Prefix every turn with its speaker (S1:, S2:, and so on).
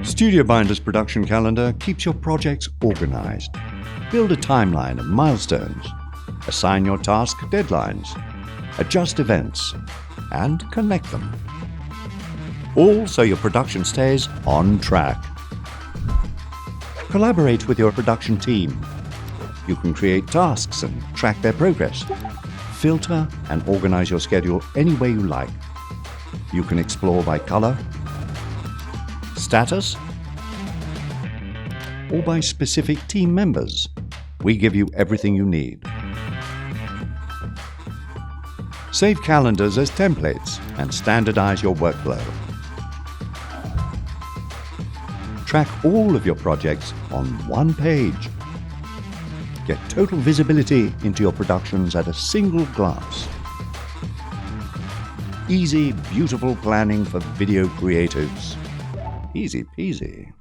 S1: StudioBinder's production calendar keeps your projects organized. Build a timeline of milestones. Assign your task deadlines. Adjust events. And connect them. All so your production stays on track. Collaborate with your production team. You can create tasks and track their progress. Filter and organize your schedule any way you like. You can explore by color, status, or by specific team members. We give you everything you need. Save calendars as templates and standardize your workflow. Track all of your projects on one page. Get total visibility into your productions at a single glance. Easy, beautiful planning for video creatives. Easy peasy.